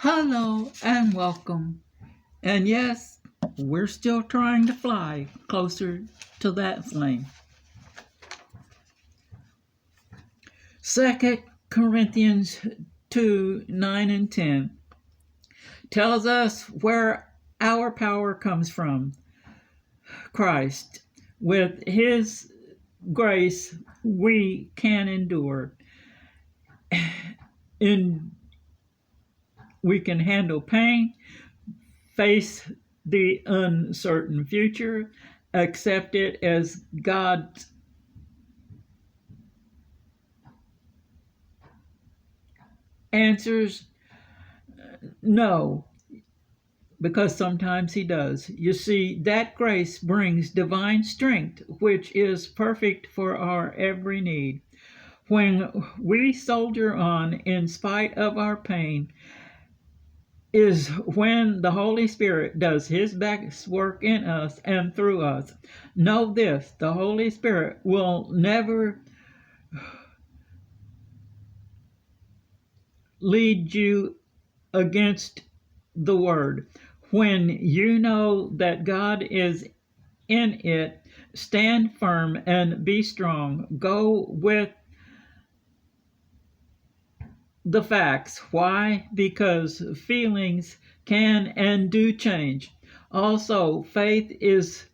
Hello and welcome. And yes, we're still trying to fly closer to that flame. Second Corinthians 2 9 and 10 tells us where our power comes from Christ. With His grace, we can endure. And we can handle pain, face the uncertain future, accept it as God's answers. No, because sometimes He does. You see, that grace brings divine strength, which is perfect for our every need. When we soldier on in spite of our pain, is when the Holy Spirit does His best work in us and through us. Know this: the Holy Spirit will never lead you against the Word. When you know that God is in it, stand firm and be strong. Go with the facts. Why? Because feelings can and do change. Also, faith is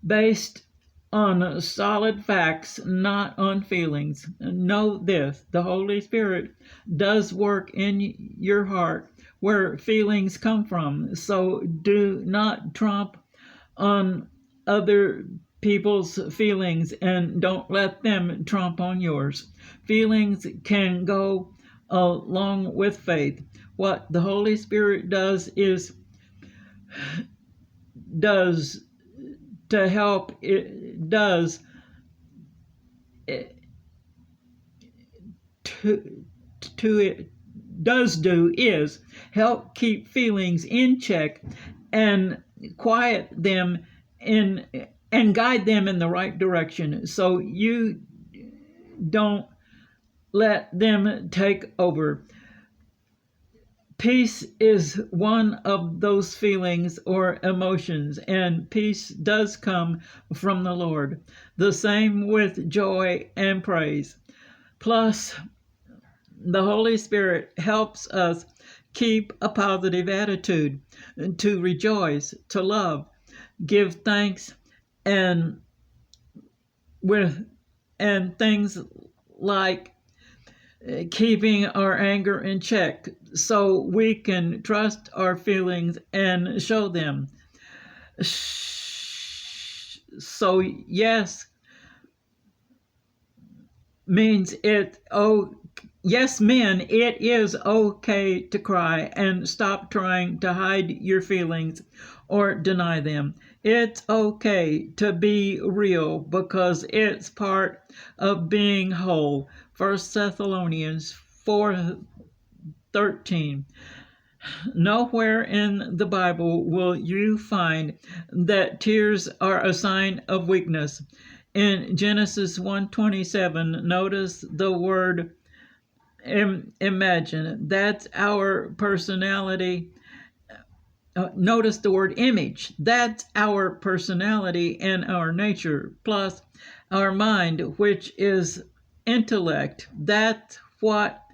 based on solid facts, not on feelings. Know this: the Holy Spirit does work in your heart where feelings come from. So do not trump on other people's feelings and don't let them trump on yours. Feelings can go along with faith. What the Holy Spirit does to help it does it, to it does do is help keep feelings in check and quiet them in and guide them in the right direction so you don't let them take over. Peace is one of those feelings or emotions, and peace does come from the Lord. The same with joy and praise. Plus, the Holy Spirit helps us keep a positive attitude, to rejoice, to love, give thanks, and with and things like keeping our anger in check so we can trust our feelings and show them. So yes means yes men, it is okay to cry and stop trying to hide your feelings or deny them. It's okay to be real because it's part of being whole. 1 Thessalonians 4:13. Nowhere in the Bible will you find that tears are a sign of weakness. In Genesis 1:27, notice the word imagine. That's our personality. Notice the word image. That's our personality and our nature, plus our mind, which is intellect. That's what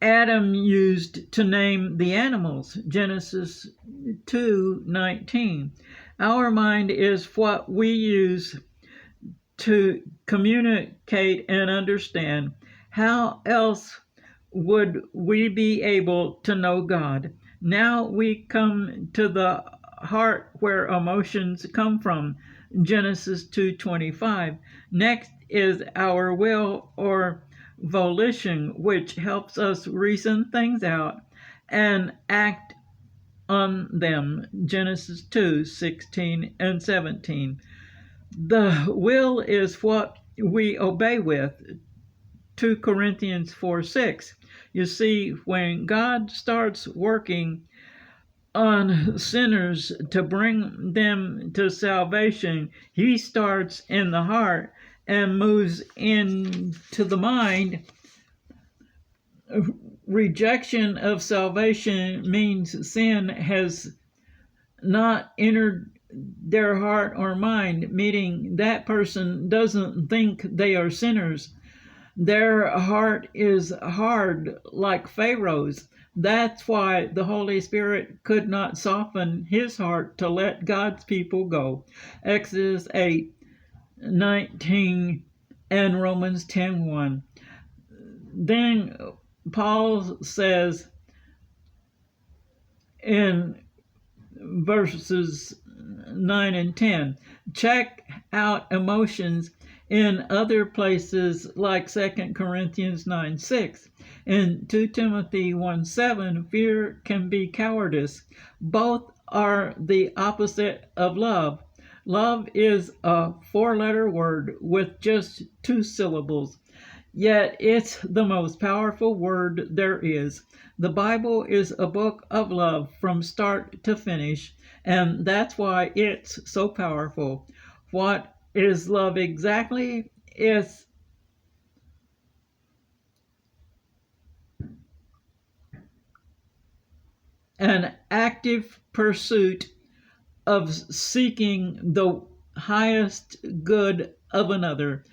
Adam used to name the animals. Genesis 2:19. Our mind is what we use to communicate and understand. How else would we be able to know God? Now we come to the heart where emotions come from. Genesis 2:25. Next is our will or volition, which helps us reason things out and act on them. Genesis 2:16 and 17. The will is what we obey with. 2 Corinthians 4:6. You see, when God starts working on sinners to bring them to salvation, He starts in the heart and moves into the mind Rejection of salvation means sin has not entered their heart or mind, meaning that person doesn't think they are sinners. Their heart is hard like Pharaoh's. That's why the Holy Spirit could not soften his heart to let God's people go. Exodus 8:19 and Romans 10:1. Then Paul says in verses 9 and 10, check out emotions in other places like 2 Corinthians 9:6. In 2 Timothy 1:7, fear can be cowardice. Both are the opposite of love. Love is a four-letter word with just two syllables. Yet it's the most powerful word there is. The Bible is a book of love from start to finish, and that's why it's so powerful. What is love exactly? It's an active pursuit of seeking the highest good of another.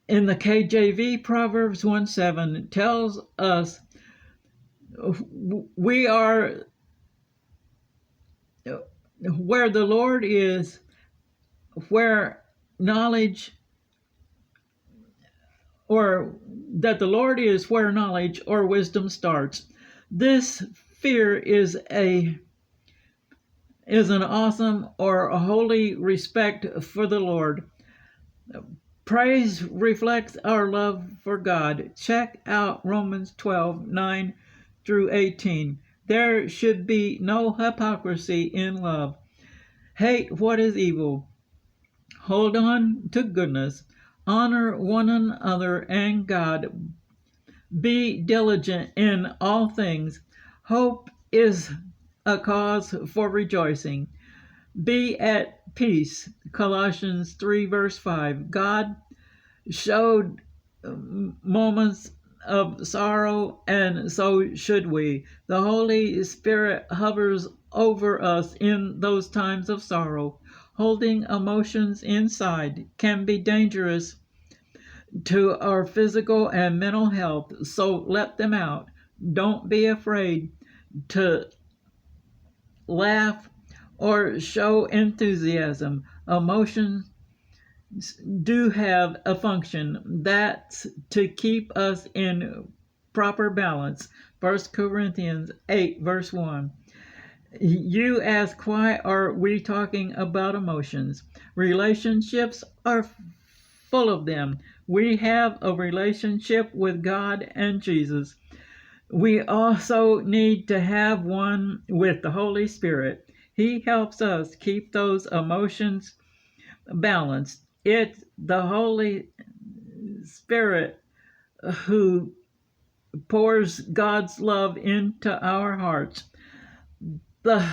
In the KJV, Proverbs 1:7 tells us we are where the Lord is, where knowledge, or that the Lord is where knowledge or wisdom starts. This fear is an awesome or a holy respect for the Lord. Praise reflects our love for God. Check out Romans 12:9 through 18. There should be no hypocrisy in love. Hate what is evil. Hold on to goodness. Honor one another and God. Be diligent in all things. Hope is a cause for rejoicing. Be at peace. Colossians 3 verse 5. God showed moments of sorrow, and so should we. The Holy Spirit hovers over us in those times of sorrow. Holding emotions inside can be dangerous to our physical and mental health, so let them out. Don't be afraid to laugh or show enthusiasm. Emotions do have a function, that's to keep us in proper balance. 1 Corinthians 8 verse 1. You ask, why are we talking about emotions? Relationships are full of them. We have a relationship with God and Jesus. We also need to have one with the Holy Spirit. He helps us keep those emotions balanced. It's the Holy Spirit who pours God's love into our hearts. The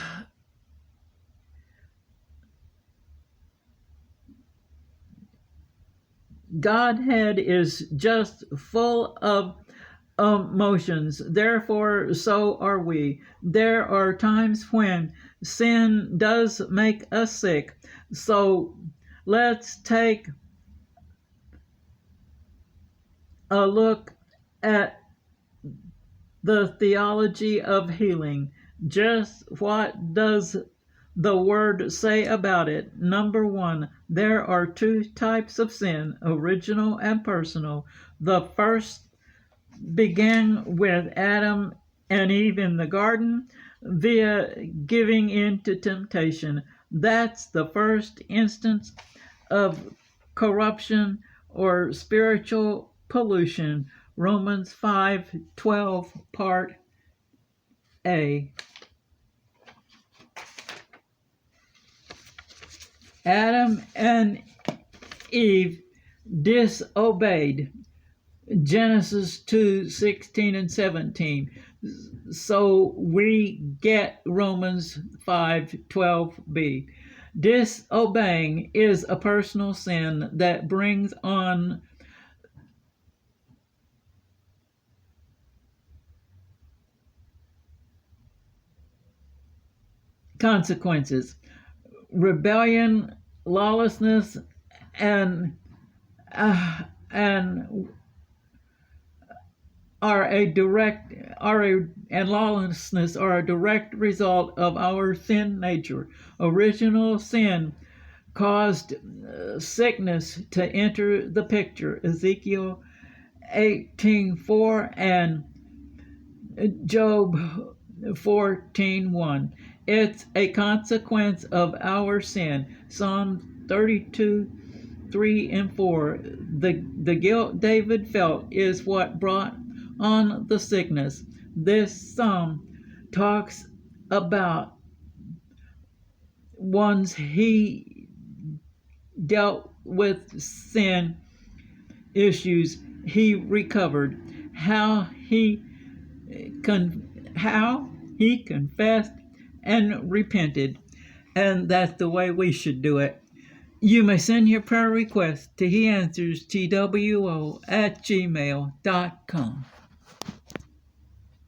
Godhead is just full of emotions. Therefore, so are we. There are times when sin does make us sick. So let's take a look at the theology of healing. Just what does the word say about it? Number one, there are two types of sin, original and personal. The first began with Adam and Eve in the garden via giving in to temptation. That's the first instance of corruption or spiritual pollution. Romans 5:12, part A. Adam and Eve disobeyed. Genesis 2:16 and 17. So we get Romans 5:12b. Disobeying is a personal sin that brings on consequences. Rebellion, lawlessness, and and and lawlessness are a direct result of our sin nature. Original sin caused sickness to enter the picture. Ezekiel 18:4 and Job 14:1. It's a consequence of our sin. Psalm 32:3 and 4. The guilt David felt is what brought on the sickness. This psalm talks about once he dealt with sin issues, he recovered. How he confessed and repented, and that's the way we should do it. You may send your prayer request to heanswerstwo@gmail.com.